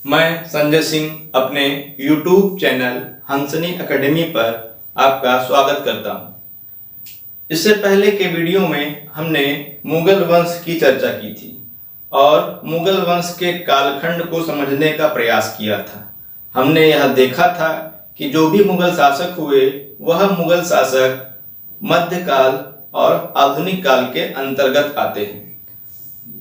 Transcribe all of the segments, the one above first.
मैं संजय सिंह अपने YouTube channel हंसनी academy पर आपका स्वागत करता हूं। इससे पहले के वीडियो में हमने मुगल वंश की चर्चा की थी और मुगल वंश के कालखंड को समझने का प्रयास किया था। हमने यह देखा था कि जो भी मुगल शासक हुए वह मुगल शासक मध्यकाल और आधुनिक काल के अंतर्गत आते हैं।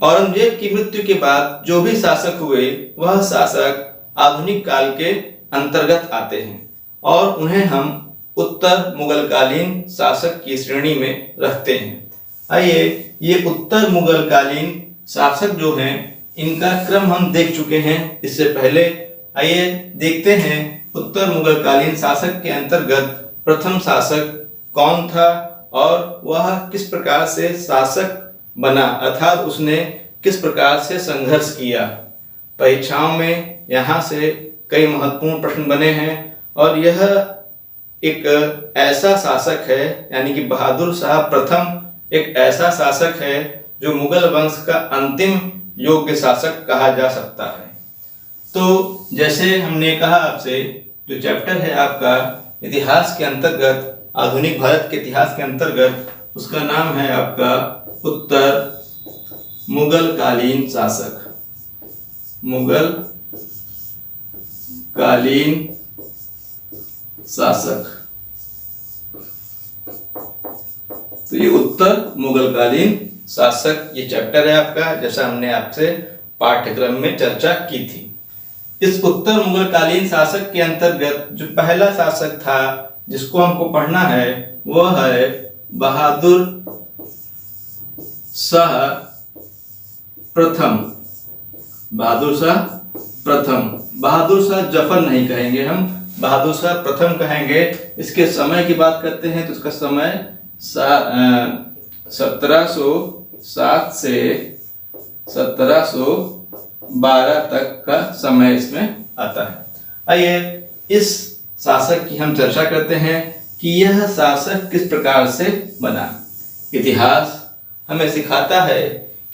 औरंगजेब की मृत्यु के बाद जो भी शासक हुए वह शासक आधुनिक काल के अंतर्गत आते हैं और उन्हें हम उत्तर मुगलकालीन शासक की श्रेणी में रखते हैं। आइए ये उत्तर मुगलकालीन शासक जो हैं इनका क्रम हम देख चुके हैं इससे पहले। आइए देखते हैं उत्तर मुगलकालीन शासक के अंतर्गत प्रथम शासक कौन था और वह किस प्रकार से शासक बना, अर्थात उसने किस प्रकार से संघर्ष किया। परीक्षाओं में यहाँ से कई महत्वपूर्ण प्रश्न बने हैं और यह एक ऐसा शासक है, यानी कि बहादुर शाह प्रथम एक ऐसा शासक है जो मुगल वंश का अंतिम योग्य शासक कहा जा सकता है। तो जैसे हमने कहा आपसे, जो चैप्टर है आपका इतिहास के अंतर्गत, आधुनिक भारत के इतिहास के अंतर्गत, उसका नाम है आपका उत्तर मुगलकालीन शासक। मुगल कालीन शासक। तो ये उत्तर मुगलकालीन शासक ये चैप्टर है आपका, जैसा हमने आपसे पाठ्यक्रम में चर्चा की थी। इस उत्तर मुगलकालीन शासक के अंतर्गत जो पहला शासक था जिसको हमको पढ़ना है वह है बहादुर शाह प्रथम। बहादुर शाह प्रथम, बहादुर शाह जफर नहीं कहेंगे, हम बहादुर शाह प्रथम कहेंगे। इसके समय की बात करते हैं तो इसका समय 1707 से 1712 तक का समय इसमें आता है। आइए इस शासक की हम चर्चा करते हैं कि यह शासक किस प्रकार से बना। इतिहास हमें सिखाता है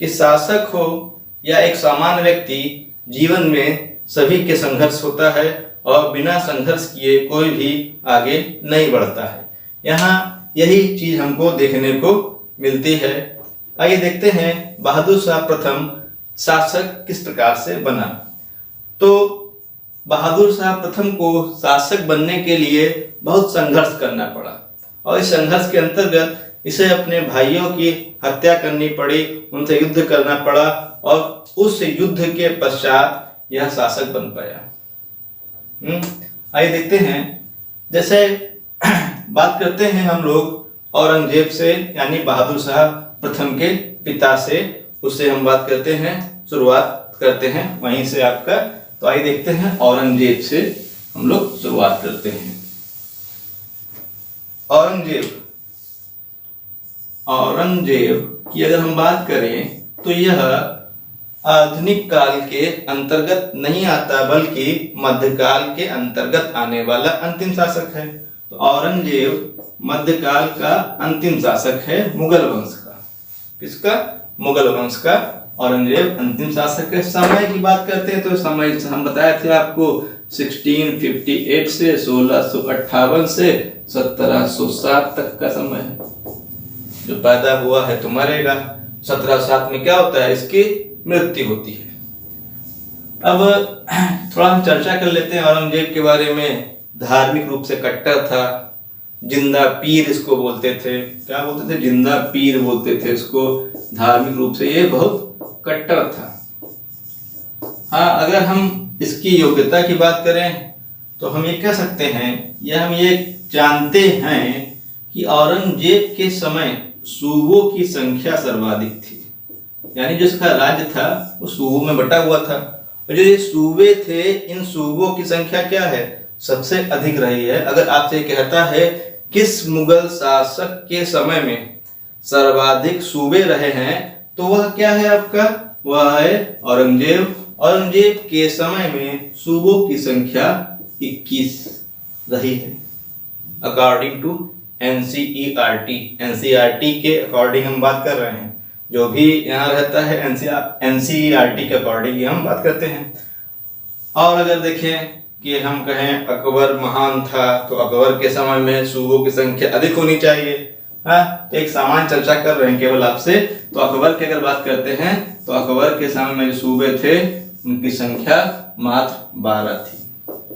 कि शासक हो या एक सामान्य व्यक्ति, जीवन में सभी के संघर्ष होता है और बिना संघर्ष किए कोई भी आगे नहीं बढ़ता है। यहाँ यही चीज हमको देखने को मिलती है। आइए देखते हैं बहादुर शाह प्रथम शासक किस प्रकार से बना। तो बहादुर शाह प्रथम को शासक बनने के लिए बहुत संघर्ष करना पड़ा और इस संघर्ष के अंतर्गत इसे अपने भाइयों की हत्या करनी पड़ी, उनसे युद्ध करना पड़ा और उस युद्ध के पश्चात यह शासक बन पाया। आइए देखते हैं, जैसे बात करते हैं हम लोग औरंगजेब से, यानी बहादुर शाह प्रथम के पिता से, उससे हम बात करते हैं, शुरुआत करते हैं वहीं से आपका। तो आइए देखते हैं औरंगजेब से हम लोग शुरुआत करते हैं। औरंगजेब की अगर हम बात करें तो यह आधुनिक काल के अंतर्गत नहीं आता बल्कि मध्यकाल के अंतर्गत आने वाला अंतिम शासक है। तो औरंगजेब मध्यकाल का अंतिम शासक है मुगल वंश का। किसका? मुगल वंश का औरंगजेब अंतिम शासक है। समय की बात करते हैं तो समय हम बताए थे आपको 1658 से 1658 से 1707 तक का समय है। जो पैदा हुआ है तो मरेगा। 1707 में क्या होता है? इसकी मृत्यु होती है। अब थोड़ा हम चर्चा कर लेते हैं औरंगजेब के बारे में। धार्मिक रूप से कट्टर था, जिंदा पीर इसको बोलते थे। क्या बोलते थे? जिंदा पीर बोलते थे इसको। धार्मिक रूप से ये बहुत कट्टर था। हाँ, अगर हम इसकी योग्यता की बात करें तो हम ये कह सकते हैं या हम ये जानते हैं कि औरंगजेब के समय सूबों की संख्या सर्वाधिक थी, यानी जिसका राज्य था वो सूबों में बटा हुआ था और जो ये सूबे थे इन सूबों की संख्या क्या है? सबसे अधिक रही है। अगर आपसे कहता है किस मुगल शासक के समय में सर्वाधिक सूबे रहे हैं तो वह क्या है आपका? वह है औरंगजेब। औरंगजेब के समय में सूबों की संख्या 21 रही है अकॉर्डिंग टू एनसीईआरटी के अकॉर्डिंग हम बात कर रहे हैं। जो भी यहाँ रहता है एनसीईआरटी के अकॉर्डिंग हम बात करते हैं। और अगर देखें कि हम कहें अकबर महान था तो अकबर के समय में सूबों की संख्या अधिक होनी चाहिए। हाँ, तो एक सामान्य चर्चा कर रहे हैं केवल आपसे। तो अकबर की अगर बात करते हैं तो अकबर के समय में जो सूबे थे उनकी संख्या मात्र 12 थी।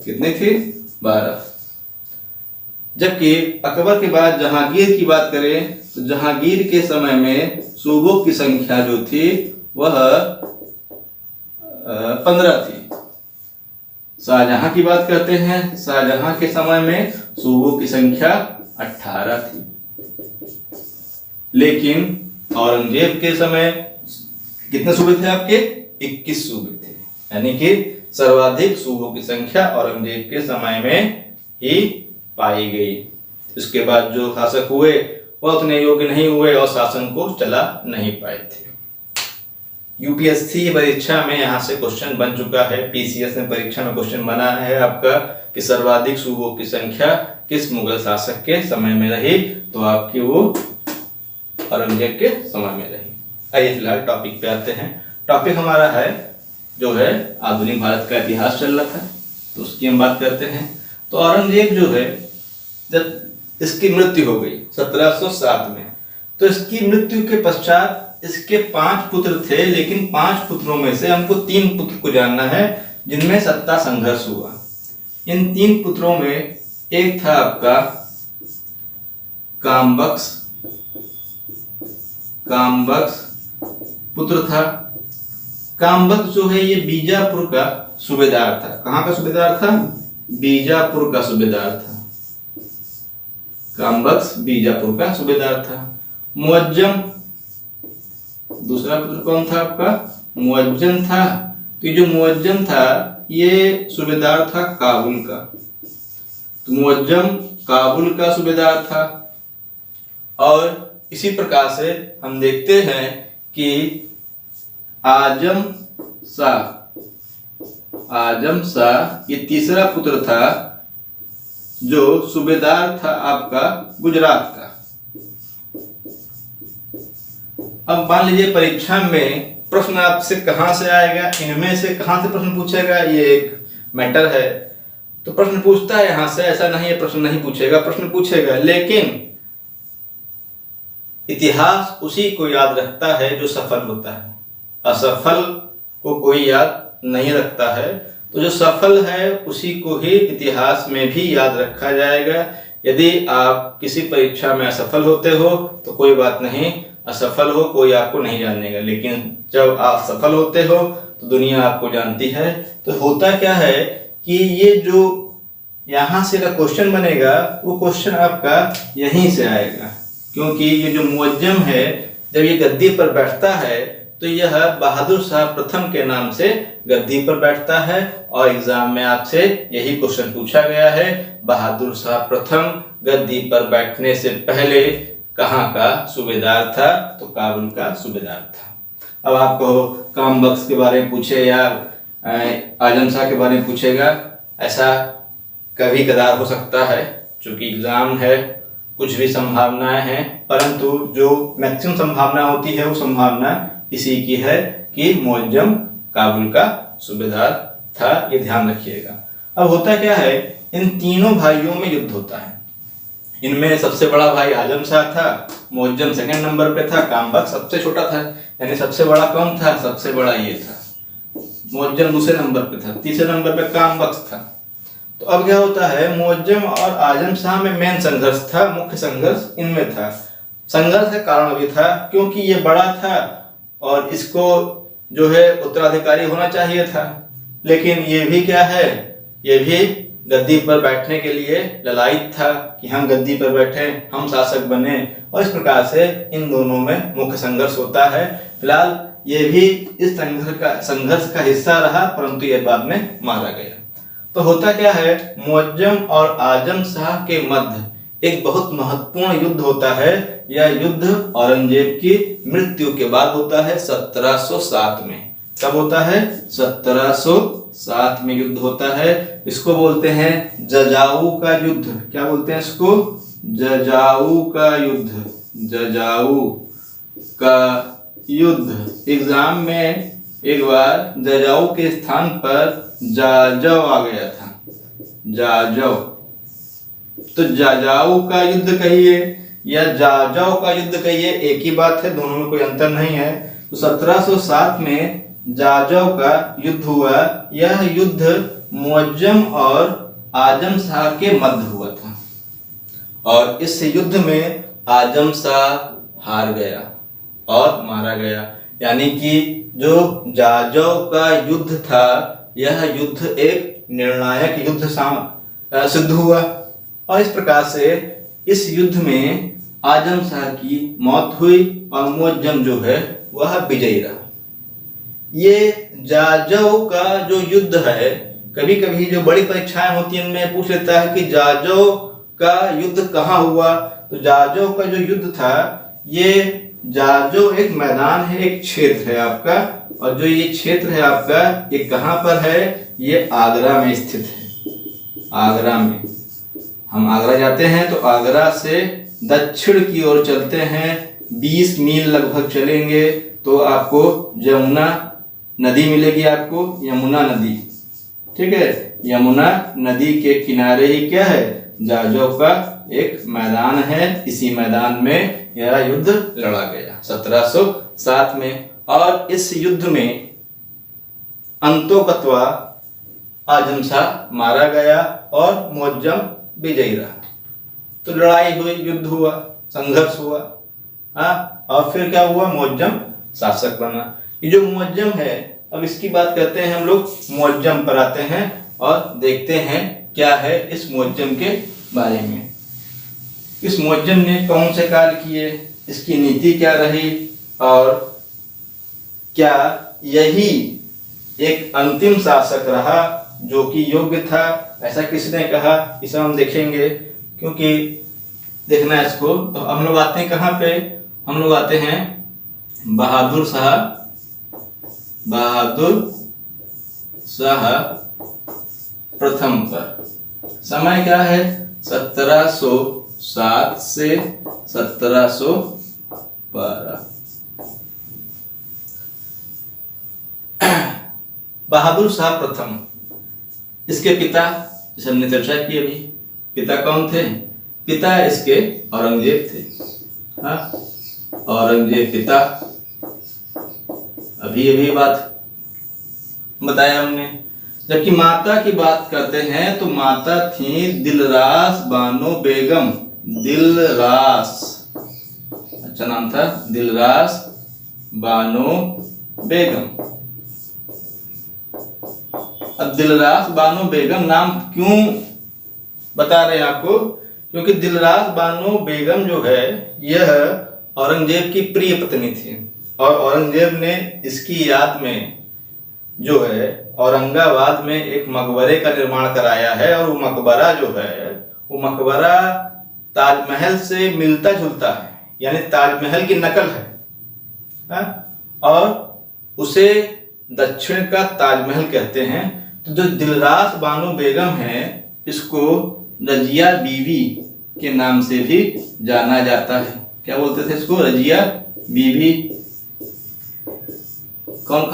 कितनी थी? 12। जबकि अकबर के बाद जहांगीर की बात करें तो जहांगीर के समय में सूबों की संख्या जो थी वह 15 थी। शाहजहां की बात करते हैं, शाहजहां के समय में सूबों की संख्या 18 थी। लेकिन औरंगजेब के समय कितने सूबे थे आपके? 21 सूबे थे। यानी कि सर्वाधिक सूबों की संख्या औरंगजेब के समय में ही पाई गई। इसके बाद जो शासक हुए वह उतने योग्य नहीं हुए और शासन को चला नहीं पाए थे। यूपीएससी परीक्षा में यहाँ से क्वेश्चन बन चुका है, पीसीएस में परीक्षा में क्वेश्चन बना है आपका कि सर्वाधिक सूबों की संख्या किस मुगल शासक के समय में रही, तो आपकी वो औरंगजेब के समय में रही। आइए फिलहाल टॉपिक पे आते हैं। टॉपिक हमारा है जो है आधुनिक भारत का इतिहास चल रहा था, तो उसकी हम बात करते हैं। तो औरंगजेब जो है जब इसकी मृत्यु हो गई 1707 में, तो इसकी मृत्यु के पश्चात इसके 5 पुत्र थे, लेकिन 5 पुत्रों में से हमको 3 पुत्र को जानना है जिनमें सत्ता संघर्ष हुआ। इन 3 पुत्रों में एक था आपका कामबख्श पुत्र था। कामबख्श जो है ये बीजापुर का सूबेदार था। कहाँ का सूबेदार था? बीजापुर का सूबेदार था। कामबख्श बीजापुर का सूबेदार था। मुअज्जम दूसरा पुत्र कौन था आपका? मुअज्जम था। तो ये जो मुअज्जम था ये सूबेदार था काबुल का। तो मुअज्जम काबुल का सूबेदार था। और इसी प्रकार से हम देखते हैं कि आजम शाह ये तीसरा पुत्र था जो सूबेदार था आपका गुजरात का। अब मान लीजिए परीक्षा में प्रश्न आपसे कहां से आएगा, इनमें से कहां से प्रश्न पूछेगा, ये एक मैटर है। तो प्रश्न पूछता है यहां से, ऐसा नहीं है प्रश्न नहीं पूछेगा, प्रश्न पूछेगा। लेकिन इतिहास उसी को याद रखता है जो सफल होता है, असफल को कोई याद नहीं रखता है। तो जो सफल है उसी को ही इतिहास में भी याद रखा जाएगा। यदि आप किसी परीक्षा में असफल होते हो तो कोई बात नहीं, असफल हो कोई आपको नहीं जानेगा, लेकिन जब आप सफल होते हो तो दुनिया आपको जानती है। तो होता क्या है कि ये जो यहाँ से का क्वेश्चन बनेगा वो क्वेश्चन आपका यहीं से आएगा, क्योंकि ये जो मुअज्जम है जब ये गद्दी पर बैठता है तो यह बहादुर शाह प्रथम के नाम से गद्दी पर बैठता है। और एग्जाम में आपसे यही क्वेश्चन पूछा गया है, बहादुर शाह प्रथम गद्दी पर बैठने से पहले कहाँ का सूबेदार था? तो काबुल का सूबेदार था। अब आपको कामबख्श के बारे में पूछे या आजम शाह के बारे में पूछेगा, ऐसा कभी कदार हो सकता है, क्योंकि एग्जाम है, कुछ भी संभावनाएं हैं, परंतु जो मैक्सिमम संभावना होती है वो संभावना इसी की है कि मुअज्जम काबुल का सूबेदार था। ये ध्यान रखिएगा। अब होता क्या है, इन तीनों भाइयों में युद्ध होता है। इनमें सबसे बड़ा भाई आजम शाह था, मुअज्जम सेकंड नंबर पे था, कामबख्श सबसे छोटा था। यानी सबसे बड़ा कौन था? सबसे बड़ा ये था, मुअज्जम दूसरे नंबर पे था, तीसरे नंबर पे कामबख्श था। तो अब क्या होता है, मुअज्जम और आजम शाह में मेन संघर्ष था, मुख्य संघर्ष इनमें था। संघर्ष का कारण भी था क्योंकि ये बड़ा था और इसको जो है उत्तराधिकारी होना चाहिए था, लेकिन ये भी क्या है, ये भी गद्दी पर बैठने के लिए ललायित था कि हम गद्दी पर बैठे, हम शासक बने। और इस प्रकार से इन दोनों में मुख्य संघर्ष होता है। फिलहाल ये भी इस संघर्ष का हिस्सा रहा, परंतु ये बाद में मारा गया। तो होता क्या है, मुअज्जम और आजम शाह के मध्य एक बहुत महत्वपूर्ण युद्ध होता है। यह युद्ध औरंगजेब की मृत्यु के बाद होता है 1707 में। कब होता है? 1707 में युद्ध होता है। इसको बोलते हैं जजाऊ का युद्ध। क्या बोलते हैं इसको? जजाऊ का युद्ध। जजाऊ का युद्ध एग्जाम में एक बार जजाऊ के स्थान पर जाजौ आ गया था। जाजौ, तो जाजाऊ का युद्ध कहिए या जाजौ का युद्ध कहिए, एक ही बात है, दोनों में कोई अंतर नहीं है। तो 1707 में जाजौ का युद्ध हुआ। यह युद्ध मुअज्जम और आजम शाह के मध्य हुआ था और इस युद्ध में आजम शाह हार गया और मारा गया। यानी कि जो जाजौ का युद्ध था, यह युद्ध एक निर्णायक युद्ध सिद्ध हुआ और इस प्रकार से इस युद्ध में आजम शाह की मौत हुई और मुअज्जम जो है वह विजयी रहा। ये जाजौ का जो युद्ध है, कभी कभी जो बड़ी परीक्षाएं होती हैं उनमें पूछ लेता है कि जाजौ का युद्ध कहाँ हुआ। तो जाजौ का जो युद्ध था, ये जाजौ एक मैदान है, एक क्षेत्र है आपका, और जो ये क्षेत्र है आपका ये कहाँ पर है, ये आगरा में स्थित है। आगरा में हम आगरा जाते हैं तो आगरा से दक्षिण की ओर चलते हैं, 20 मील लगभग चलेंगे तो आपको यमुना नदी मिलेगी। आपको यमुना नदी, ठीक है, यमुना नदी के किनारे ही क्या है, जाजौ का एक मैदान है। इसी मैदान में यह युद्ध लड़ा गया 1707 में और इस युद्ध में अंतोकत्वा आजम शाह मारा गया और मुअज्जम विजयी रहा। तो लड़ाई हुई, युद्ध हुआ, संघर्ष हुआ, और फिर क्या हुआ, मुअज्जम शासक बना। ये जो मुअज्जम है, अब इसकी बात करते हैं हम लोग, मुअज्जम पर आते हैं और देखते हैं क्या है इस मुअज्जम के बारे में। इस मुअज्जम ने कौन से कार्य किए, इसकी नीति क्या रही और क्या यही एक अंतिम शासक रहा जो कि योग्य था, ऐसा किसने कहा, इसे हम देखेंगे। क्योंकि देखना है इसको, तो हम लोग आते हैं कहाँ पे, हम लोग आते हैं बहादुर शाह प्रथम पर। समय क्या है, 1707 से 1712। बहादुर शाह प्रथम, इसके पिता, जिसे हमने चर्चा की अभी, पिता कौन थे, पिता इसके औरंगजेब थे। हाँ, औरंगजेब पिता, अभी बात बताया हमने। जबकि माता की बात करते हैं तो माता थी दिलरास बानो बेगम। दिलरास, अच्छा नाम था, दिलरास बानो बेगम। अब दिलरास बानो बेगम नाम क्यों बता रहे हैं आपको, क्योंकि दिलरास बानो बेगम जो है यह औरंगजेब की प्रिय पत्नी थी और औरंगजेब ने इसकी याद में जो है औरंगाबाद में एक मकबरे का निर्माण कराया है और वो मकबरा जो है, वो मकबरा ताजमहल से मिलता जुलता है, यानी ताजमहल की नकल है, और उसे दक्षिण का ताजमहल कहते हैं। तो जो दिलरास बानो बेगम है, इसको रजिया बीवी के नाम से भी जाना जाता है। क्या बोलते थे इसको, रजिया बीवी। कौन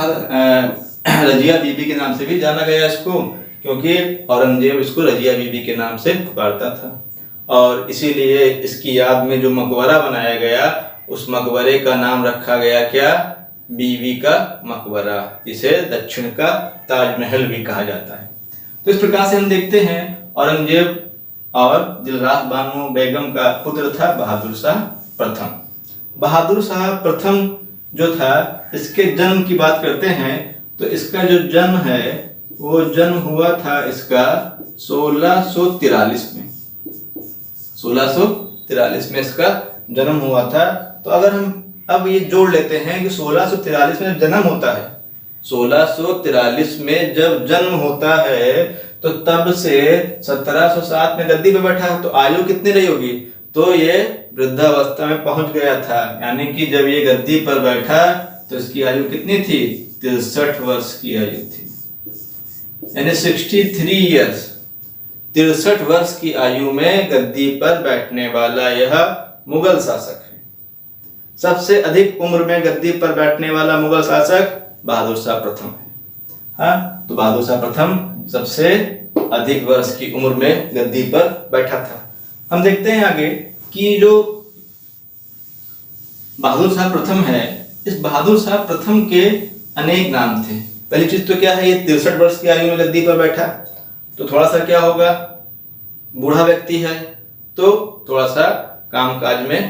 रजिया बीबी के नाम से भी जाना गया इसको, क्योंकि औरंगजेब इसको रजिया बीबी के नाम से पुकारता था और इसीलिए इसकी याद में जो मकबरा बनाया गया, उस मकबरे का नाम रखा गया क्या, बीवी का मकबरा। इसे दक्षिण का ताजमहल भी कहा जाता है। तो इस प्रकार से हम देखते हैं औरंगजेब और दिलरास बानो बेगम का पुत्र था बहादुर शाह प्रथम। बहादुर शाह प्रथम जो था, इसके जन्म की बात करते हैं तो इसका जो जन्म है वो जन्म हुआ था इसका 1643 में। 1643 में इसका जन्म हुआ था। तो अगर हम अब ये जोड़ लेते हैं कि 1643 में जन्म होता है, 1643 में जब जन्म होता है तो तब से 1707 में गद्दी पे बैठा, तो आयु कितनी रही होगी, तो ये वृद्धावस्था में पहुंच गया था। यानी कि जब ये गद्दी पर बैठा तो इसकी आयु कितनी थी, 63 वर्ष की आयु थी, यानी 63 ईयर्स। 63 वर्ष की आयु में गद्दी पर बैठने वाला यह मुगल शासक है। सबसे अधिक उम्र में गद्दी पर बैठने वाला मुगल शासक बहादुर शाह प्रथम है। हाँ, तो बहादुर शाह प्रथम सबसे अधिक वर्ष की उम्र में गद्दी पर बैठा था। हम देखते हैं आगे कि जो बहादुर शाह प्रथम है, इस बहादुर शाह प्रथम के अनेक नाम थे। पहली चीज तो क्या है, ये 63 वर्ष की आयु में गद्दी पर बैठा, तो थोड़ा सा क्या होगा, बूढ़ा व्यक्ति है, तो थोड़ा सा कामकाज में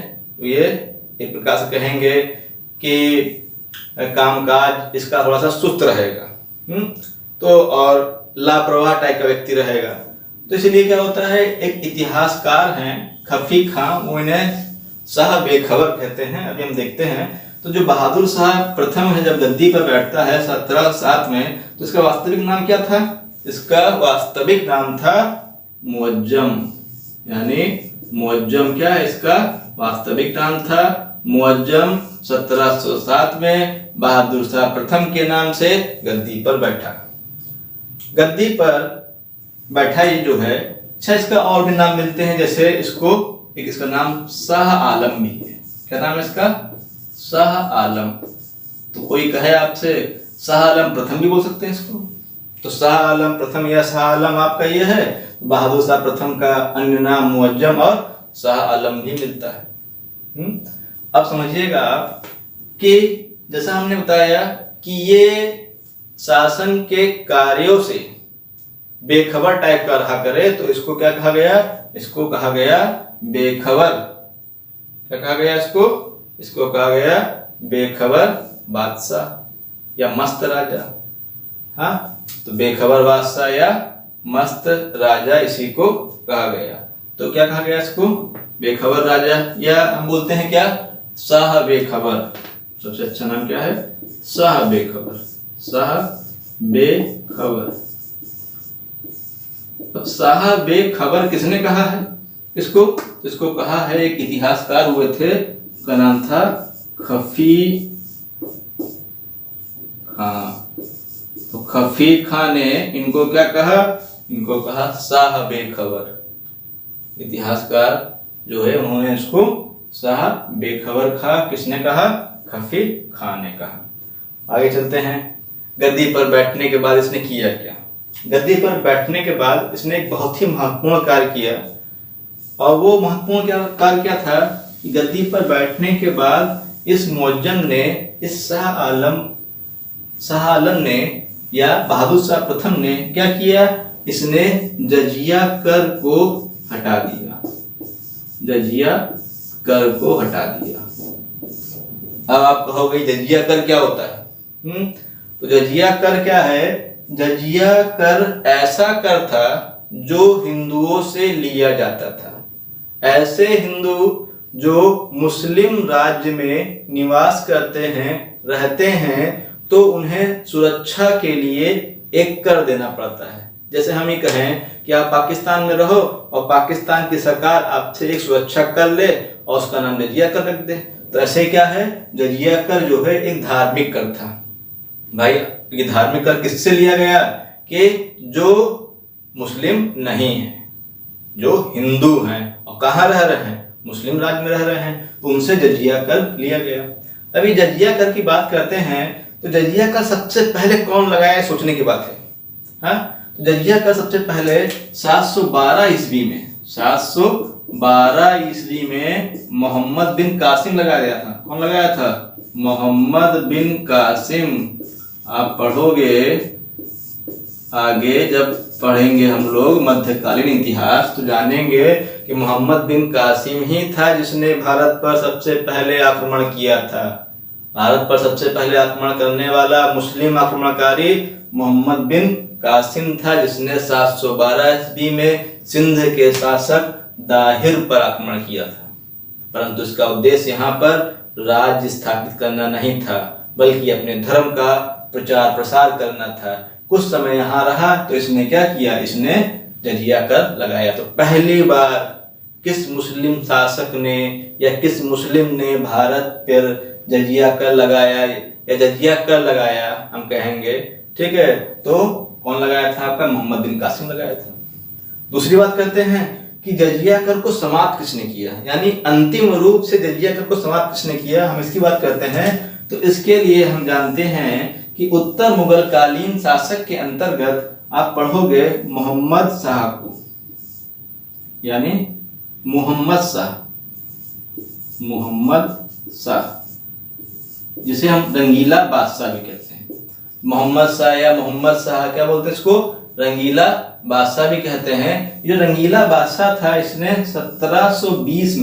ये एक प्रकार से कहेंगे कि कामकाज इसका थोड़ा सा सुस्त रहेगा। तो और लापरवाह टाइप का व्यक्ति रहेगा। तो इसलिए क्या होता है, एक इतिहासकार हैं खफी खां, वो इन्हें शाह बेखबर कहते हैं। अभी हम देखते हैं, तो जो बहादुर शाह प्रथम है जब गद्दी पर बैठता है 1707 में, तो इसका वास्तविक नाम क्या था? इसका वास्तविक नाम था मुअज्जम, यानी मुअज्जम क्या है, इसका वास्तविक नाम था मुअज्जम। 1707 में बहादुर शाह प्रथम के नाम से गद्दी पर बैठा। गद्दी पर बैठा ये जो है, अच्छा इसका और भी नाम मिलते हैं, जैसे इसको एक इसका नाम शाह आलम भी है। क्या नाम है इसका? शाह आलम। तो कोई कहे आपसे शाह आलम प्रथम भी बोल सकते हैं इसको, तो शाह आलम प्रथम या शाह आलम आपका ये है। बहादुर शाह प्रथम का अन्य नाम मुअज्जम और शाह आलम भी मिलता है। अब समझिएगा आप कि जैसा हमने बताया कि ये शासन के कार्यों से बेखबर टाइप का रहा करे, तो इसको क्या कहा गया? इसको कहा गया बेखबर। क्या कहा गया इसको? इसको कहा गया बेखबर बादशाह या मस्त राजा। हाँ, तो बेखबर बादशाह या मस्त राजा इसी को कहा गया। तो क्या कहा गया इसको? बेखबर राजा, या हम बोलते हैं क्या, शाह बेखबर। सबसे अच्छा नाम क्या है? शाह बेखबर। शाह बेखबर। तो शाह बेखबर किसने कहा है इसको? इसको कहा है एक इतिहासकार हुए थे, उनका नाम था खफी खां। तो खफी खां ने इनको क्या कहा? इनको कहा शाह बेखबर। इतिहासकार जो है उन्होंने इसको शाह बेखबर कहा। किसने कहा? खफी खां ने कहा। आगे चलते हैं। गद्दी पर बैठने के बाद इसने किया क्या? गद्दी पर बैठने के बाद इसने एक बहुत ही महत्वपूर्ण कार्य किया, और वो महत्वपूर्ण कार्य क्या था कि गद्दी पर बैठने के बाद इस मुअज्जम ने, इस शाह आलम ने या बहादुर शाह प्रथम ने क्या किया? इसने जजिया कर को हटा दिया। जजिया कर को हटा दिया। अब आप कहोगे जजिया कर क्या होता है? तो जजिया कर क्या है? जजिया कर ऐसा कर था जो हिंदुओं से लिया जाता था। ऐसे हिंदू जो मुस्लिम राज्य में निवास करते हैं, रहते हैं, तो उन्हें सुरक्षा के लिए एक कर देना पड़ता है। जैसे हम ही कहें कि आप पाकिस्तान में रहो और पाकिस्तान की सरकार आपसे एक सुरक्षा कर ले और उसका नाम जजिया कर रख दे, तो ऐसे क्या है, जजिया कर जो है एक धार्मिक कर था। भाई ये धार्मिक कर किससे लिया गया? कि जो मुस्लिम नहीं है, जो हिंदू हैं और कहाँ रह रहे हैं, मुस्लिम राज्य में रह रहे हैं, तो उनसे जजिया कर लिया गया। अभी जजिया कर की बात करते हैं, तो जजिया कर सबसे पहले कौन लगाया, सोचने की बात है। हाँ, तो जजिया कर सबसे पहले 712 ईस्वी में, 712 ईस्वी में मोहम्मद बिन कासिम लगाया गया था। कौन लगाया था? मोहम्मद बिन कासिम। आप पढ़ोगे आगे, जब पढ़ेंगे हम लोग मध्यकालीन इतिहास, तो जानेंगे कि मोहम्मद बिन कासिम ही था जिसने भारत पर सबसे पहले आक्रमण किया था। भारत पर सबसे पहले आक्रमण करने वाला मुस्लिम आक्रमणकारी मोहम्मद बिन कासिम था, जिसने 712 ईस्वी में सिंध के शासक दाहिर पर आक्रमण किया था। परंतु इसका उद्देश्य यहाँ पर राज्य स्थापित करना नहीं था, बल्कि अपने धर्म का प्रचार प्रसार करना था। कुछ समय यहाँ रहा तो इसने क्या किया? इसने जजिया कर लगाया। तो पहली बार किस मुस्लिम शासक ने या किस मुस्लिम ने भारत पर जजिया कर लगाया या जजिया कर लगाया, हम कहेंगे, ठीक है, तो कौन लगाया था? आपका मोहम्मद बिन कासिम लगाया था। दूसरी बात करते हैं कि जजिया कर को समाप्त किसने किया, यानी अंतिम रूप से जजिया कर को समाप्त किसने किया, हम इसकी बात करते हैं। तो इसके लिए हम जानते हैं कि उत्तर मुगल कालीन शासक के अंतर्गत आप पढ़ोगे मोहम्मद शाह को, यानी मोहम्मद शाह, जिसे हम रंगीला बादशाह भी कहते हैं। मोहम्मद शाह या मोहम्मद शाह क्या बोलते हैं इसको, रंगीला बादशाह भी कहते हैं। ये रंगीला बादशाह था, इसने 1720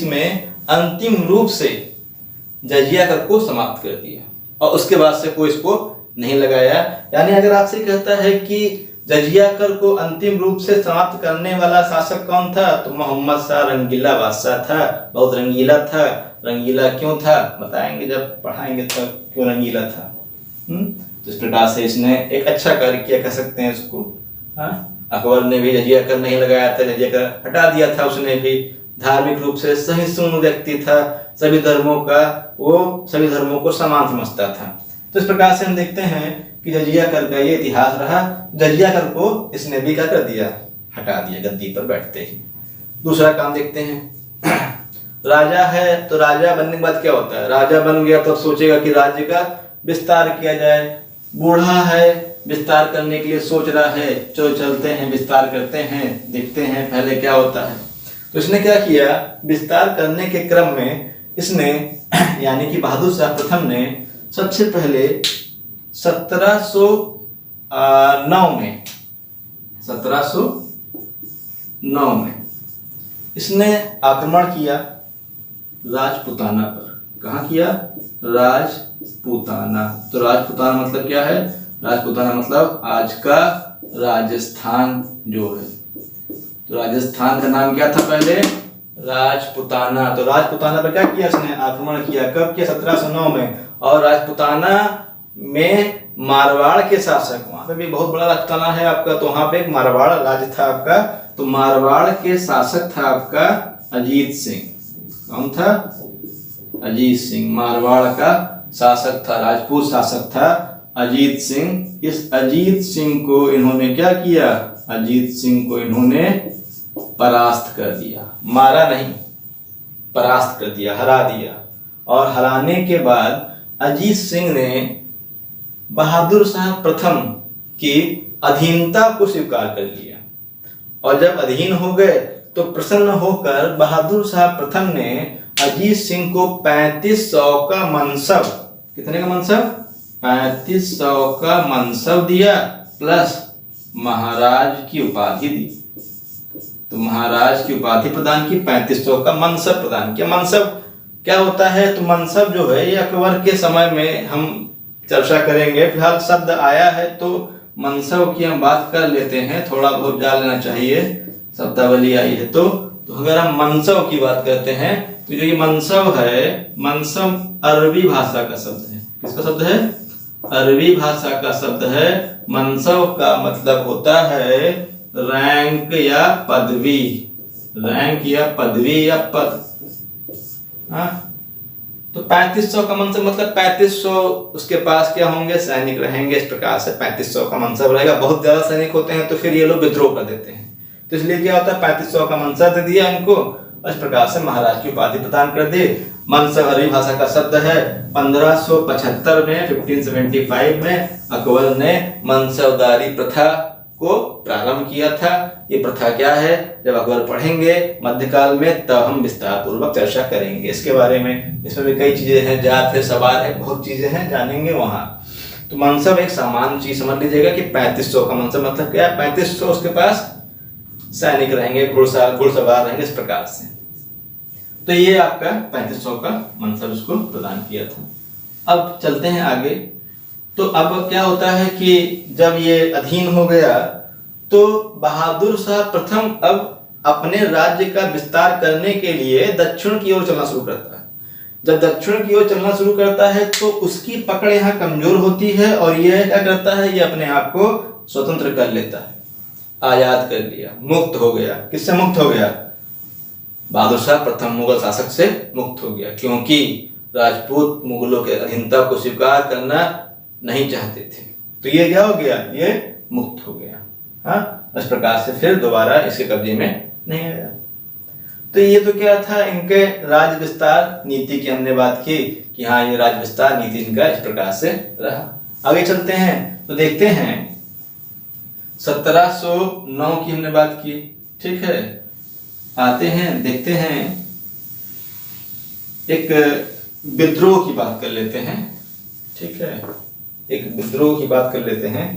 में अंतिम रूप से जजिया कर को समाप्त कर दिया और उसके बाद से कोई इसको नहीं लगाया। यानी अगर आपसे कहता है कि जजिया कर को अंतिम रूप से समाप्त करने वाला शासक कौन था, तो मोहम्मद शाह रंगीला बादशाह था। बहुत रंगीला था। रंगीला क्यों था बताएंगे, जब पढ़ाएंगे तब क्यों रंगीला था। तो इस प्रकार से इसने एक अच्छा कार्य किया, कह सकते हैं इसको। अकबर ने भी जजिया कर नहीं लगाया था, जजिया कर हटा दिया था उसने भी। धार्मिक रूप से सहिष्णु व्यक्ति था, सभी धर्मों को समान समझता था। तो इस प्रकार से हम देखते हैं कि जजिया कर का ये इतिहास रहा। जजिया कर को इसने भी क्या कर दिया, हटा दिया गद्दी पर बैठते ही। दूसरा काम देखते हैं। राजा है तो राजा बनने के बाद क्या होता है, राजा बन गया तो सोचेगा कि राज्य का विस्तार किया जाए। बूढ़ा है, विस्तार करने के लिए सोच रहा है, चलो चलते हैं विस्तार करते हैं, देखते हैं पहले क्या होता है। तो इसने क्या किया, विस्तार करने के क्रम में इसने यानी कि बहादुर शाह प्रथम ने सबसे पहले 1709 में इसने आक्रमण किया राजपूताना पर। कहाँ किया, राजपूताना। तो राजपूताना मतलब क्या है, राजपूताना मतलब आज का राजस्थान जो है। तो राजस्थान का नाम क्या था पहले, राजपूताना। तो राजपूताना पर क्या किया इसने, आक्रमण किया। कब किया, 1709 में। और राजपूताना में मारवाड़ के शासक, वहां पे भी बहुत बड़ा राजपूताना है आपका, तो वहां पे एक मारवाड़ राज्य था आपका। तो मारवाड़ के शासक था आपका अजीत सिंह। कौन था, अजीत सिंह। मारवाड़ का शासक था, राजपूत शासक था अजीत सिंह। इस अजीत सिंह को इन्होंने क्या किया, अजीत सिंह को इन्होंने परास्त कर दिया, मारा नहीं, परास्त कर दिया, हरा दिया। और हराने के बाद अजीत सिंह ने बहादुर शाह प्रथम की अधीनता को स्वीकार कर लिया। और जब अधीन हो गए तो प्रसन्न होकर बहादुर शाह प्रथम ने अजीत सिंह को 3500 का मनसब, कितने का मनसब, 3500 का मनसब दिया, प्लस महाराज की उपाधि दी। तो महाराज की उपाधि प्रदान की, 3500 का मनसब प्रदान किया। मनसब क्या होता है, तो मनसब जो है ये अकबर के समय में हम चर्चा करेंगे। फिलहाल शब्द आया है तो मनसब की हम बात कर लेते हैं, थोड़ा बहुत जान लेना चाहिए, शब्दावली आई है तो अगर हम मनसब की बात करते हैं तो जो ये मनसब है, मनसब अरबी भाषा का शब्द है। किसका शब्द है, अरबी भाषा का शब्द है। मनसब का मतलब होता है रैंक या पदवी, रैंक या पदवी या पद। तो 3500 का मनसब मतलब 3500 उसके पास क्या होंगे, सैनिक रहेंगे। इस प्रकार से 3500 का मनसब रहेगा। बहुत ज्यादा सैनिक होते हैं तो फिर ये लोग विद्रोह कर देते हैं, तो इसलिए क्या होता है, 3500 का मनसब दे दिया इनको। इस प्रकार से महाराज की उपाधि प्रदान कर दी। मनसब अरबी भाषा का शब्द है। 1575 में 1575 में अकबर ने मनसबदारी प्रथा को प्रारंभ किया था। ये प्रथा क्या है, जब अकबर पढ़ेंगे मध्यकाल में तब हम विस्तार पूर्वक चर्चा करेंगे इसके बारे में। इसमें भी कई चीजें हैं, जात है, सवाल है, बहुत चीजें हैं, जानेंगे वहां। तो मनसब एक सामान्य चीज समझ लीजिएगा कि 3500 का मनसब मतलब क्या है, 3500 उसके पास सैनिक रहेंगे, घुड़सवार रहेंगे, इस प्रकार से। तो ये आपका 3500 का मनसब उसको प्रदान किया था। अब चलते हैं आगे। तो अब क्या होता है कि जब ये अधीन हो गया तो बहादुर शाह प्रथम अब अपने राज्य का विस्तार करने के लिए दक्षिण की ओर चलना शुरू करता है। जब दक्षिण की ओर चलना शुरू करता है तो उसकी पकड़ यहाँ कमजोर होती है और यह क्या करता है, ये अपने आप को स्वतंत्र कर लेता है, आजाद कर लिया, मुक्त हो गया। किससे मुक्त हो गया, बहादुर शाह प्रथम मुगल शासक से मुक्त हो गया, क्योंकि राजपूत मुगलों के अधीनता को स्वीकार करना नहीं चाहते थे। तो ये क्या हो गया, ये मुक्त हो गया। हाँ, इस प्रकार से फिर दोबारा इसके कब्जे में नहीं आया। तो ये तो क्या था, इनके राज्य विस्तार नीति की हमने बात की कि कि हाँ ये राज्य विस्तार नीति इनका इस प्रकार से रहा। आगे चलते हैं तो देखते हैं 1709 की हमने बात की, ठीक है। आते हैं देखते हैं एक विद्रोह की बात कर लेते हैं, ठीक है। एक विद्रोह की बात कर लेते हैं।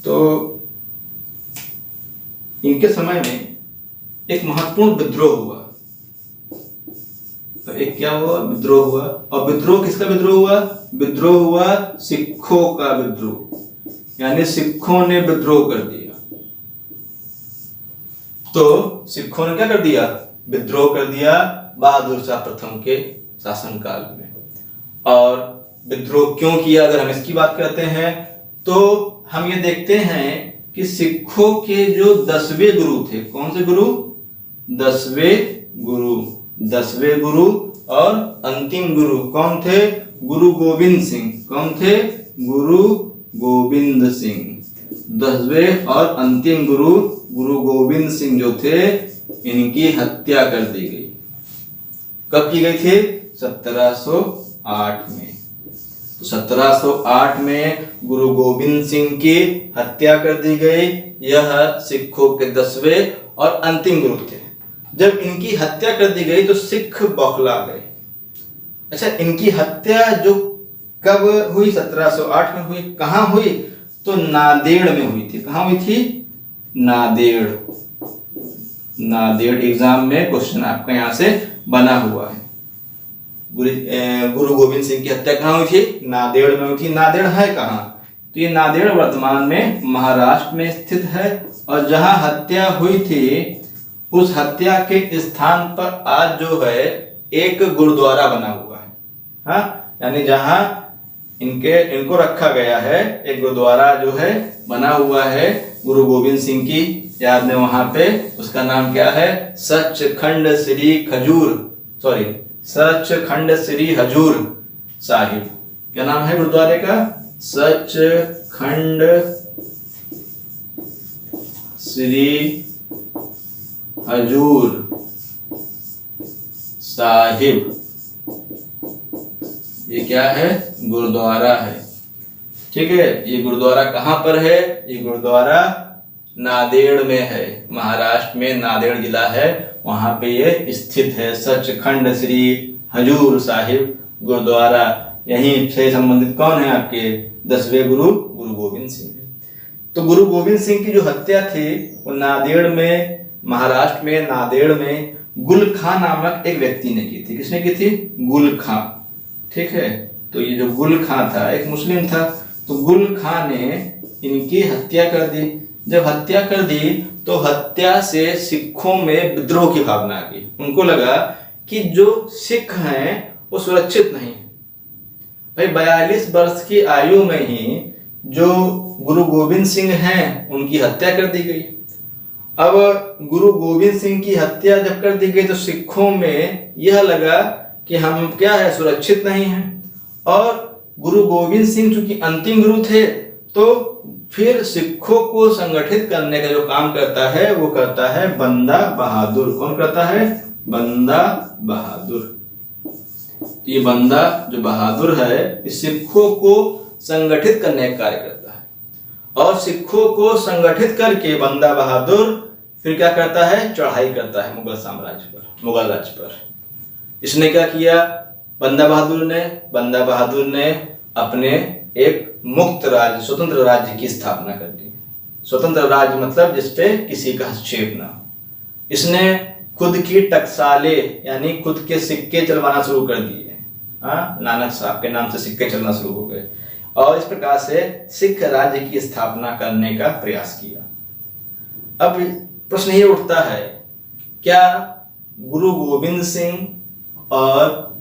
तो इनके समय में एक महत्वपूर्ण विद्रोह हुआ। तो एक क्या हुआ? विद्रोह हुआ। और विद्रोह किसका विद्रोह हुआ? विद्रोह हुआ सिखों का विद्रोह, यानी सिखों ने विद्रोह कर दिया। तो सिखों ने क्या कर दिया? विद्रोह कर दिया बहादुर शाह प्रथम के शासनकाल में। और विद्रोह क्यों किया, अगर हम इसकी बात करते हैं तो हम ये देखते हैं कि सिखों के जो 10वें गुरु थे, कौन से गुरु? 10वें गुरु। 10वें गुरु और अंतिम गुरु कौन थे? गुरु गोविंद सिंह। कौन थे? गुरु गोविंद सिंह। 10वें और अंतिम गुरु गुरु गोविंद सिंह जो थे, इनकी हत्या कर दी गई। कब की गई थी? 1708 में। तो 1708 में गुरु गोविंद सिंह की हत्या कर दी गई। यह सिखों के 10वें और अंतिम गुरु थे। जब इनकी हत्या कर दी गई तो सिख बौखला गए। अच्छा, इनकी हत्या जो कब हुई? 1708 में हुई। कहां हुई? तो नांदेड़ में हुई थी। कहां हुई थी? नांदेड़। नांदेड़ एग्जाम में क्वेश्चन आपका यहां से बना हुआ है। गुरु गोविंद सिंह की हत्या कहां हुई थी? नांदेड़ में हुई थी। नांदेड़ है कहां? तो ये नांदेड़ वर्तमान में महाराष्ट्र में स्थित है। और जहां हत्या हुई थी उस हत्या के स्थान पर आज जो है एक गुरुद्वारा बना हुआ है। हाँ, यानी जहां इनको रखा गया है, एक गुरुद्वारा जो है बना हुआ है गुरु गोविंद सिंह की याद में। वहां पे उसका नाम क्या है? सचखंड श्री हजूर साहिब। क्या नाम है गुरुद्वारे का? सचखंड श्री हजूर साहिब। ये क्या है? गुरुद्वारा है, ठीक है। ये गुरुद्वारा कहां पर है? ये गुरुद्वारा नांदेड़ में है, महाराष्ट्र में नांदेड़ जिला है, वहां पे ये स्थित है। सचखंड श्री हजूर साहिब गुरुद्वारा। यहीं से संबंधित कौन है आपके? 10वें गुरु गुरु गोविंद सिंह। तो गुरु गोविंद सिंह की जो हत्या थी वो नांदेड़ में, महाराष्ट्र में नांदेड़ में गुल खां नामक एक व्यक्ति ने की थी। किसने की थी? गुल खां, ठीक है। तो ये जो गुल खां था एक मुस्लिम था। तो गुल खां ने इनकी हत्या कर दी। जब हत्या कर दी तो हत्या से सिखों में विद्रोह की भावना आ गई। उनको लगा कि जो सिख हैं वो सुरक्षित नहीं है। भाई 42 वर्ष की आयु में ही जो गुरु गोविंद सिंह हैं उनकी हत्या कर दी गई। अब गुरु गोविंद सिंह की हत्या जब कर दी गई तो सिखों में यह लगा कि हम क्या है, सुरक्षित नहीं हैं। और गुरु गोविंद सिंह चूंकि अंतिम गुरु थे तो फिर सिखों को संगठित करने का जो काम करता है वो करता है बंदा बहादुर। कौन करता है? बंदा बहादुर। तो ये बंदा जो बहादुर है सिखों को संगठित करने का कार्य करता है। और सिखों को संगठित करके बंदा बहादुर फिर क्या करता है? चढ़ाई करता है मुगल साम्राज्य पर, मुगल राज्य पर। इसने क्या किया? बंदा बहादुर ने अपने एक मुक्त राज्य, स्वतंत्र राज्य की स्थापना कर दी। स्वतंत्र राज्य मतलब जिसपे किसी का हस्तक्षेप ना हो। इसने खुद की टकसाले यानी खुद के सिक्के चलवाना शुरू कर दिए। नानक साहब के नाम से सिक्के चलना शुरू हो गए और इस प्रकार से सिख राज्य की स्थापना करने का प्रयास किया। अब प्रश्न ये उठता है, क्या गुरु गोविंद सिंह और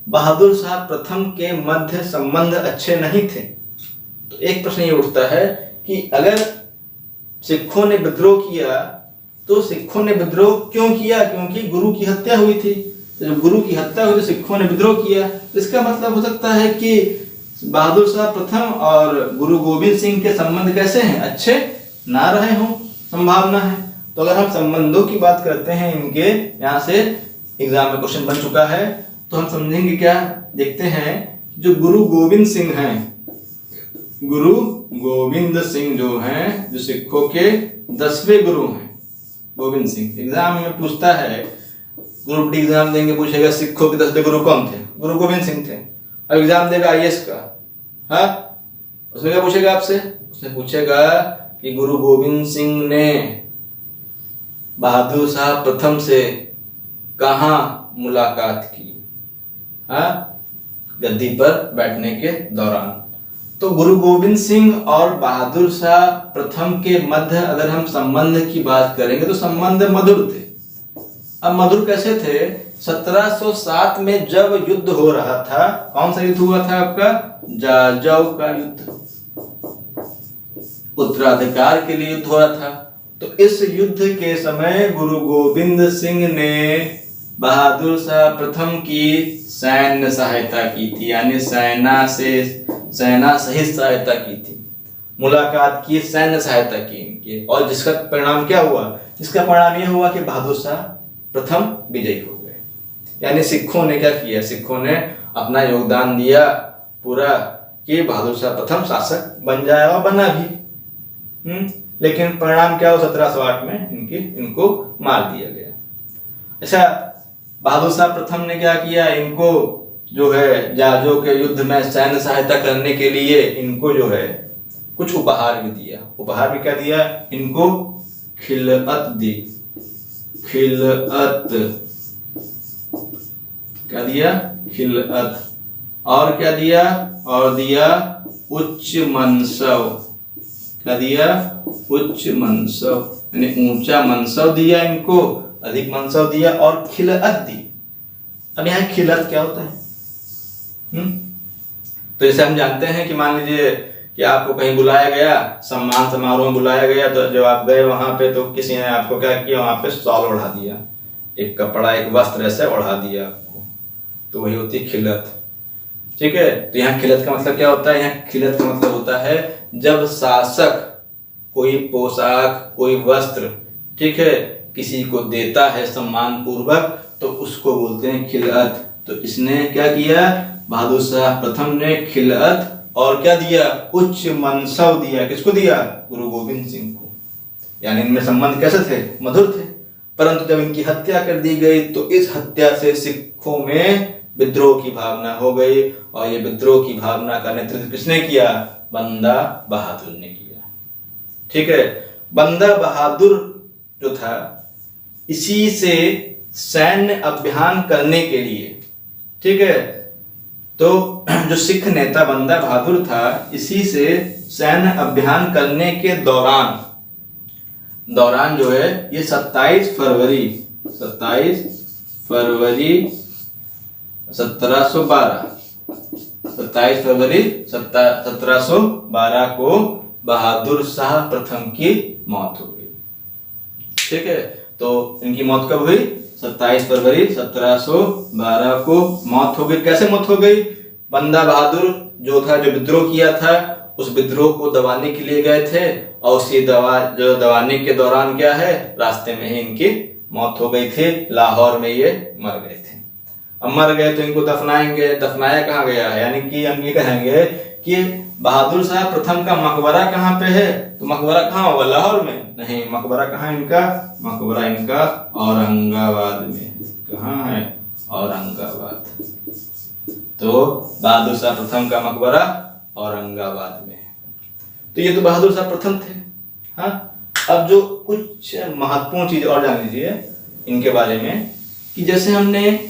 बहादुर शाह प्रथम के मध्य संबंध अच्छे नहीं थे? तो एक प्रश्न ये उठता है कि अगर सिखों ने विद्रोह किया तो सिखों ने विद्रोह क्यों किया? क्योंकि गुरु की हत्या हुई थी। तो जब गुरु की हत्या हुई तो सिखों ने विद्रोह किया। तो इसका मतलब हो सकता है कि बहादुर शाह प्रथम और गुरु गोविंद सिंह के संबंध कैसे हैं? अच्छे ना रहे हों, संभावना है। तो अगर हम संबंधों की बात करते हैं इनके, यहाँ से एग्जाम में क्वेश्चन बन चुका है, तो हम समझेंगे क्या, देखते हैं जो गुरु गोविंद सिंह हैं, गुरु गोविंद सिंह जो हैं, जो सिखों के 10वें गुरु हैं, गोविंद सिंह। एग्जाम में पूछता है, ग्रुप डी एग्जाम देंगे, पूछेगा सिखों के 10वें गुरु कौन थे, गुरु गोविंद सिंह थे। अब एग्जाम देगा आईएएस का, हाँ, उसमें क्या पूछेगा आपसे, उसमें पूछेगा कि गुरु गोविंद सिंह ने बहादुर शाह प्रथम से कहाँ मुलाकात की, हाँ, गद्दी पर बैठने के दौरान। तो गुरु गोविंद सिंह और बहादुर शाह प्रथम के मध्य अगर हम संबंध की बात करेंगे तो संबंध मधुर थे। अब मधुर कैसे थे, 1707 में जब युद्ध हो रहा था, कौन सा युद्ध हुआ था आपका, जाजौ का युद्ध, उत्तराधिकार के लिए युद्ध हो रहा था। तो इस युद्ध के समय गुरु गोविंद सिंह ने बहादुर शाह प्रथम की सैन्य सहायता की थी, यानी सेना सहित सहायता की थी, मुलाकात की, सैन्य सहायता की इनकी। और जिसका परिणाम क्या हुआ, इसका परिणाम यह हुआ कि बहादुर शाह प्रथम विजयी हो गए। यानी सिखों ने क्या किया, सिखों ने अपना योगदान दिया पूरा कि बहादुर शाह प्रथम शासक बन जाए, और बना भी। लेकिन परिणाम क्या हुआ, 1708 में इनको मार दिया गया। अच्छा, बहादुर शाह प्रथम ने क्या किया, इनको जो है जाजो के युद्ध में सैन्य सहायता करने के लिए इनको जो है कुछ उपहार भी दिया। उपहार भी क्या दिया, इनको खिलअत दी, खिलअत क्या दिया, खिलअत। और क्या दिया, और दिया उच्च मनसव, क्या दिया, उच्च मनसव, यानी ऊंचा मनसव दिया इनको, अधिक मनसव दिया, और खिलअत दी। अब यहाँ खिलअत क्या होता है, तो जैसे हम जानते हैं कि मान लीजिए कि आपको कहीं बुलाया गया, सम्मान समारोह में बुलाया गया, तो जब आप गए वहां पे तो किसी ने आपको क्या किया, वहां पे शॉल ओढ़ा दिया, एक कपड़ा, एक वस्त्र ऐसे ओढ़ा दिया आपको, तो वही होती है खिलअत। ठीक है, तो यहाँ खिलअत का मतलब क्या होता है, यहाँ खिलअत का मतलब होता है जब शासक कोई पोशाक, कोई वस्त्र, ठीक है, किसी को देता है सम्मान पूर्वक, तो उसको बोलते हैं खिलअत। तो इसने क्या किया, बहादुर शाह प्रथम ने खिलअत और क्या दिया, उच्च मनसव दिया। किसको दिया, गुरु गोविंद सिंह को। यानी इनमें संबंध कैसे थे, मधुर थे। परंतु जब इनकी हत्या कर दी गई तो इस हत्या से सिखों में विद्रोह की भावना हो गई, और ये विद्रोह की भावना का नेतृत्व किसने किया, बंदा बहादुर ने किया। ठीक है, बंदा बहादुर जो था, इसी से सैन्य अभियान करने के लिए, ठीक है, तो जो सिख नेता बंदा बहादुर था, इसी से सैन्य अभियान करने के दौरान जो है ये 27 फरवरी 1712 को बहादुर शाह प्रथम की मौत हो गई। ठीक है, तो इनकी मौत कब हुई, 27 फरवरी 1712 को मौत हो गई। कैसे मौत हो गई, बंदा बहादुर जो था, जो विद्रोह किया था, उस विद्रोह को दबाने के लिए गए थे, और उसी दबाने के दौरान क्या है, रास्ते में ही इनकी मौत हो गई थी। लाहौर में ये मर गए थे। अब मर गए तो इनको दफनाएंगे, दफनाया कहाँ गया है, यानी कि हम ये कहेंगे कि बहादुर शाह प्रथम का मकबरा कहाँ पे है, तो मकबरा कहाँ होगा, लाहौर में नहीं, मकबरा कहाँ इनका, मकबरा इनका औरंगाबाद में। कहाँ है, औरंगाबाद। तो बहादुर शाह प्रथम का मकबरा औरंगाबाद में है। तो ये तो बहादुर शाह प्रथम थे। हाँ, अब जो कुछ महत्वपूर्ण चीज और जान लीजिए इनके बारे में, कि जैसे हमने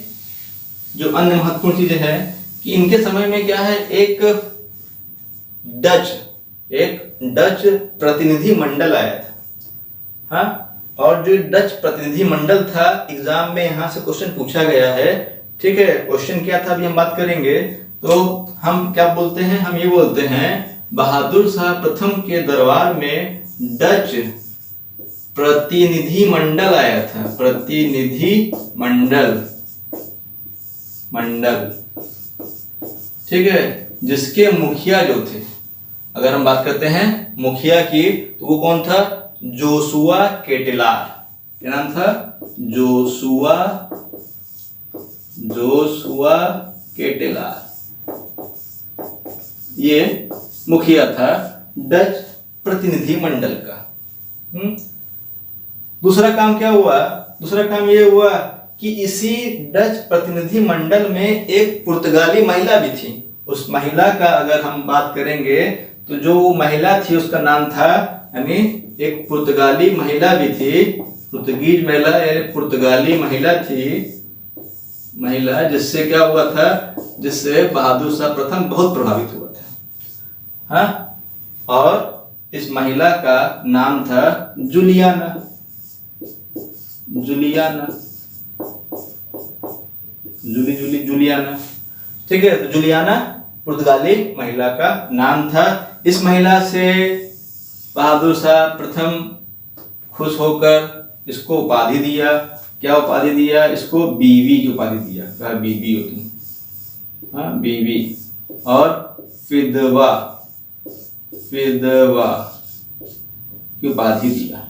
जो अन्य महत्वपूर्ण चीजें हैं कि इनके समय में क्या है, एक डच प्रतिनिधि मंडल आया था। हाँ, और जो डच प्रतिनिधि मंडल था, एग्जाम में यहाँ से क्वेश्चन पूछा गया है। ठीक है, क्वेश्चन क्या था अभी हम बात करेंगे। तो हम क्या बोलते हैं, हम ये बोलते हैं बहादुर शाह प्रथम के दरबार में डच प्रतिनिधि मंडल आया था। प्रतिनिधि मंडल, ठीक है, जिसके मुखिया जो थे, अगर हम बात करते हैं मुखिया की, तो वो कौन था, जोशुआ केटलार। क्या नाम था, जोशुआ जोशुआ केटेलार, ये मुखिया था डच प्रतिनिधि मंडल का। दूसरा काम क्या हुआ? दूसरा काम ये हुआ कि इसी डच प्रतिनिधि मंडल में एक पुर्तगाली महिला भी थी। उस महिला का अगर हम बात करेंगे तो जो महिला थी उसका नाम था, यानी एक पुर्तगाली महिला भी थी, पुर्तगीज महिला यानी पुर्तगाली महिला थी, महिला जिससे क्या हुआ था, जिससे बहादुर शाह प्रथम बहुत प्रभावित हुआ था। हाँ, और इस महिला का नाम था जूलियाना। जूलियाना, जूलियाना, ठीक है। तो जूलियाना पुर्तगाली महिला का नाम था। इस महिला से बहादुर शाह प्रथम खुश होकर इसको उपाधि दिया। क्या उपाधि दिया? इसको बीवी की उपाधि दिया। कहा बीवी होती, हाँ बीवी, और फिदवा, फिदवा की उपाधि दिया।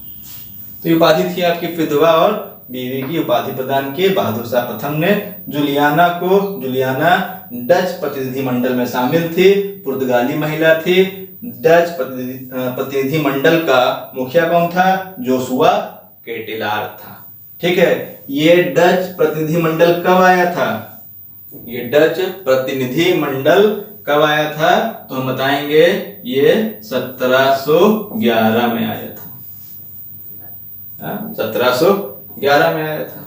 तो ये उपाधि थी आपकी फिदवा और बीवी की उपाधि प्रदान की बहादुर शाह प्रथम ने जूलियाना को। जूलियाना डच प्रतिनिधि मंडल में शामिल थी, पुर्तगाली महिला थी। डच प्रतिनिधि मंडल का मुखिया कौन था? जोशुआ केटेलार था। ठीक है। ये डच प्रतिनिधि मंडल कब आया था? ये डच प्रतिनिधि मंडल कब आया था? तो हम बताएंगे ये 1711 में आया था। 1711 में आया था।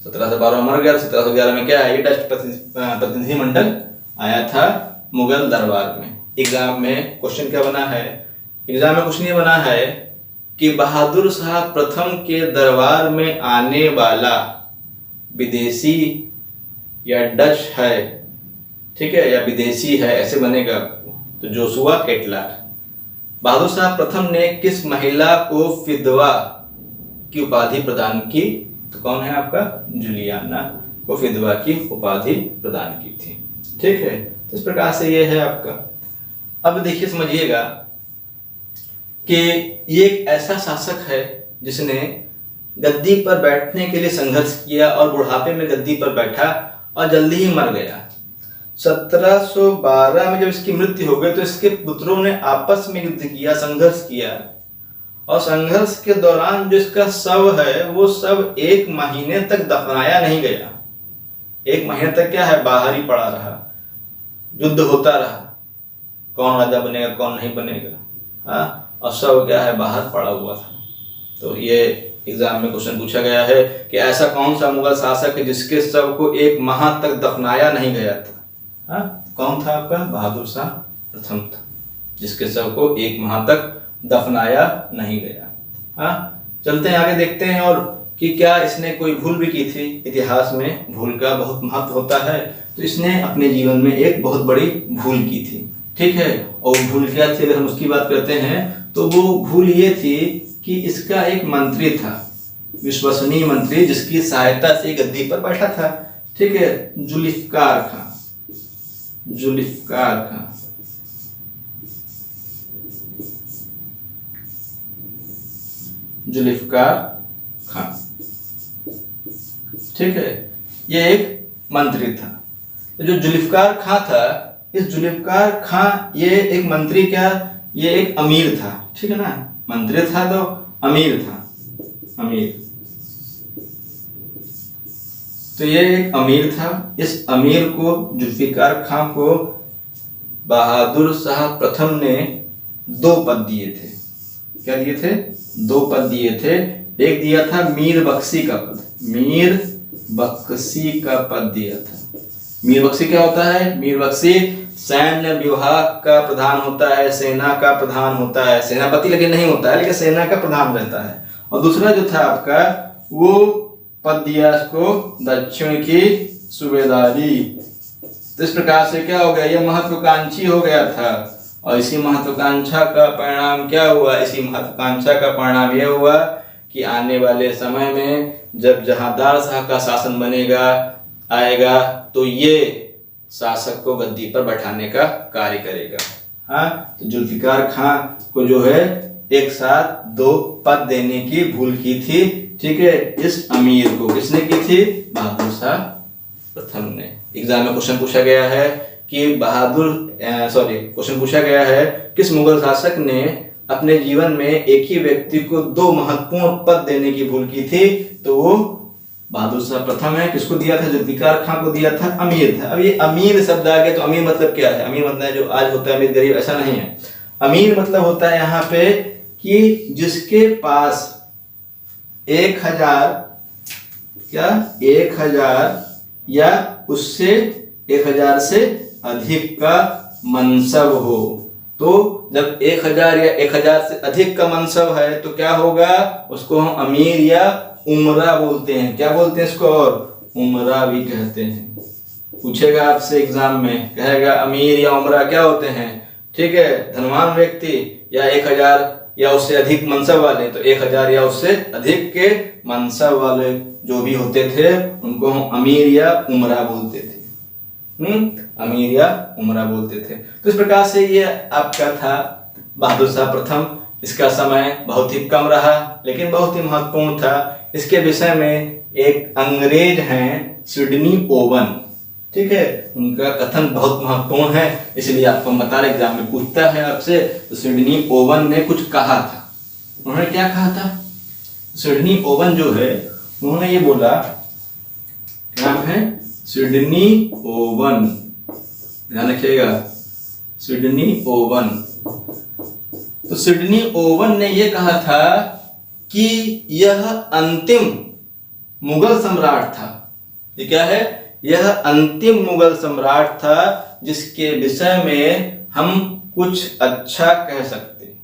1712 मर गया, 1711 में क्या है? ये डच प्रतिनिधि मंडल आया था मुगल दरबार में। एग्जाम में क्वेश्चन क्या बना है? एग्जाम में क्वेश्चन ये बना है कि बहादुर शाह प्रथम के दरबार में आने वाला विदेशी या डच है, ठीक है, या विदेशी है, ऐसे बनेगा। तो जोशुआ केटलार। बहादुर शाह प्रथम ने किस महिला को फिदवा की उपाधि प्रदान की? तो कौन है आपका? जूलियाना को फिदवा की उपाधि प्रदान की थी। ठीक है। तो इस प्रकार से ये है आपका। अब देखिए, समझिएगा कि ये एक ऐसा शासक है जिसने गद्दी पर बैठने के लिए संघर्ष किया और बुढ़ापे में गद्दी पर बैठा और जल्दी ही मर गया। 1712 में जब इसकी मृत्यु हो गई तो इसके पुत्रों ने आपस में युद्ध किया, संघर्ष किया, और संघर्ष के दौरान जो इसका शव है वो शव 1 महीने तक दफनाया नहीं गया। 1 महीने तक क्या है? बाहर ही पड़ा रहा, युद्ध होता रहा, कौन राजा बनेगा कौन नहीं बनेगा। हाँ, और शव क्या है? बाहर पड़ा हुआ था। तो ये एग्जाम में क्वेश्चन पूछा गया है कि ऐसा कौन सा मुगल शासक है जिसके शव को 1 माह तक दफनाया नहीं गया था? हाँ, कौन था आपका? बहादुर शाह प्रथम था, जिसके शव को 1 माह तक दफनाया नहीं गया। हाँ, चलते हैं आगे, देखते हैं और कि क्या इसने कोई भूल भी की थी। इतिहास में भूल का बहुत महत्व होता है। तो इसने अपने जीवन में एक बहुत बड़ी भूल की थी। ठीक है। और भूल क्या थी? अगर हम उसकी बात करते हैं तो वो भूल ये थी कि इसका एक मंत्री था, विश्वसनीय मंत्री, जिसकी सहायता से गद्दी पर बैठा था। ठीक है। जुल्फिकार खां। जुल्फिकार खां। जुल्फिकार खां, ठीक है, ये एक मंत्री था। तो जो जुल्फिकार खां था, इस जुल्फिकार खां ये एक मंत्री क्या? ये एक अमीर था। ठीक है ना, मंत्री था तो अमीर था, अमीर। तो ये एक अमीर था। इस अमीर को, जुल्फिकार खां को, बहादुर शाह प्रथम ने 2 पद दिए थे। क्या दिए थे? 2 पद दिए थे। एक दिया था मीर बख्शी का पद, मीर बख्शी का पद दिया था। मीर बख्शी क्या होता है? मीर बख्शी सैन्य विभाग का प्रधान होता है, सेना का प्रधान होता है, सेनापति लेकिन नहीं होता है, लेकिन सेना का प्रधान रहता है। और दूसरा जो था आपका, वो पद दिया इसको दक्षिण की सूबेदारी। तो इस प्रकार से क्या हो गया? ये महत्वाकांक्षी हो गया था। और इसी महत्वाकांक्षा का परिणाम क्या हुआ? इसी महत्वाकांक्षा का परिणाम यह हुआ कि आने वाले समय में जब जहांदार शाह का शासन बनेगा, आएगा, तो ये शासक को गद्दी पर बैठाने का कार्य करेगा। हाँ, तो जुल्फिकार खां को जो है एक साथ 2 पद देने की भूल की थी। ठीक है। इस अमीर को किसने की थी? बहादुर शाह प्रथम ने। एग्जाम में क्वेश्चन पूछा गया है कि क्वेश्चन पूछा गया है किस मुगल शासक ने अपने जीवन में एक ही व्यक्ति को 2 महत्वपूर्ण पद देने की भूल की थी? तो वो बहादुर शाह प्रथम है। किसको दिया था? जुल्फिकार खां को दिया था, अमीर था। अब ये अमीर शब्द आ गया तो अमीर मतलब क्या है? अमीर मतलब जो आज होता है अमीर गरीब, ऐसा नहीं है। अमीर मतलब होता है यहाँ पे कि जिसके पास 1000 या उससे 1000 से अधिक का मनसब हो। तो जब 1000 या 1000 से अधिक का मनसब है तो क्या होगा? उसको हम अमीर या उमरा बोलते हैं। क्या बोलते हैं इसको? और उमरा भी कहते हैं। पूछेगा आपसे एग्जाम में, कहेगा अमीर या उमरा क्या होते हैं? ठीक है, धनवान व्यक्ति या 1000 या उससे अधिक मनसब वाले, तो 1000 या उससे अधिक के मनसब वाले जो भी होते थे उनको हम अमीर या उमरा बोलते थे। अमीर या उमरा बोलते थे। तो इस प्रकार से ये आपका था बहादुर शाह प्रथम। इसका समय बहुत ही कम रहा लेकिन बहुत ही महत्वपूर्ण था। इसके विषय में एक अंग्रेज हैं सिडनी ओवन, ठीक है, उनका कथन बहुत महत्वपूर्ण है, इसलिए आपको बता रहे, एग्जाम में पूछता है आपसे। तो सिडनी ओवन ने कुछ कहा था। उन्होंने क्या कहा था? सिडनी ओवन जो है उन्होंने ये बोला, क्या नाम है? सिडनी ओवन, ध्यान रखिएगा, सिडनी ओवन। तो सिडनी ओवन ने ये कहा था कि यह अंतिम मुगल सम्राट था। ये क्या है? यह अंतिम मुगल सम्राट था जिसके विषय में हम कुछ अच्छा कह सकते हैं।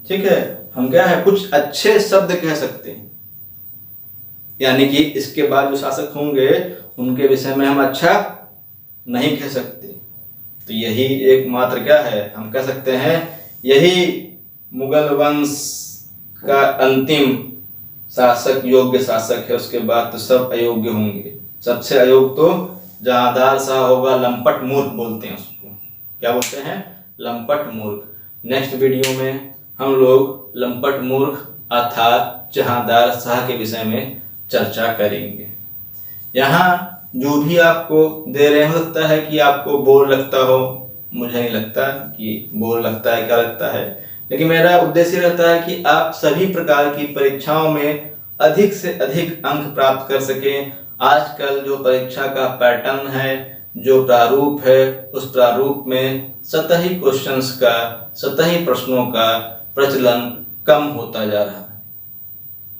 ठीक है, हम क्या है, कुछ अच्छे शब्द कह सकते हैं। यानी कि इसके बाद जो शासक होंगे उनके विषय में हम अच्छा नहीं कह सकते। तो यही एकमात्र क्या है, हम कह सकते हैं यही मुगल वंश का अंतिम शासक योग्य शासक है। उसके बाद तो सब अयोग्य होंगे। सबसे अयोग्य तो जहांदार शाह होगा, लंपट मूर्ख बोलते हैं उसको। क्या बोलते हैं? लंपट मूर्ख। नेक्स्ट वीडियो में हम लोग लंपट मूर्ख अर्थात जहांदार शाह के विषय में चर्चा करेंगे। यहाँ जो भी आपको दे रहे हो सकता है कि आपको बोर लगता हो, मुझे नहीं लगता कि बोर लगता है, क्या लगता है, लेकिन मेरा उद्देश्य रहता है कि आप सभी प्रकार की परीक्षाओं में अधिक से अधिक अंक प्राप्त कर सकें। आजकल जो परीक्षा का पैटर्न है, जो प्रारूप है, उस प्रारूप में सतही क्वेश्चंस का, सतही प्रश्नों का प्रचलन कम होता जा रहा है।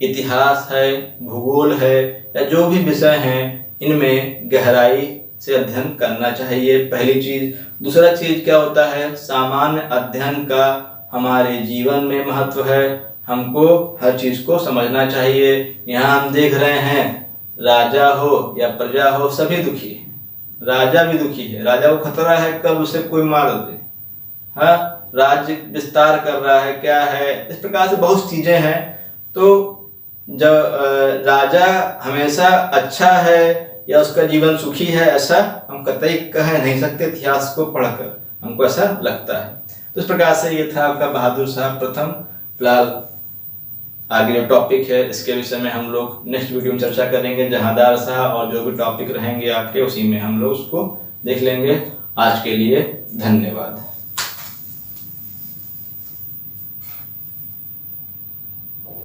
इतिहास है, भूगोल है या जो भी विषय हैं, इनमें गहराई से अध्ययन करना चाहिए, पहली चीज। दूसरा चीज क्या होता है, सामान्य अध्ययन का हमारे जीवन में महत्व है। हमको हर चीज को समझना चाहिए। यहाँ हम देख रहे हैं राजा हो या प्रजा हो सभी दुखी है। राजा भी दुखी है, राजा को खतरा है कब उसे कोई मार दे। हाँ, राज्य विस्तार कर रहा है, क्या है, इस प्रकार से बहुत चीजें हैं। तो जब राजा हमेशा अच्छा है या उसका जीवन सुखी है, ऐसा हम कतई कह नहीं सकते इतिहास को पढ़कर, हमको ऐसा लगता है। तो इस प्रकार से ये था आपका बहादुर शाह प्रथम। फिलहाल आगे जो टॉपिक है इसके विषय में हम लोग नेक्स्ट वीडियो में चर्चा करेंगे। जहांदार शाह और जो भी टॉपिक रहेंगे आपके, उसी में हम लोग उसको देख लेंगे। आज के लिए धन्यवाद।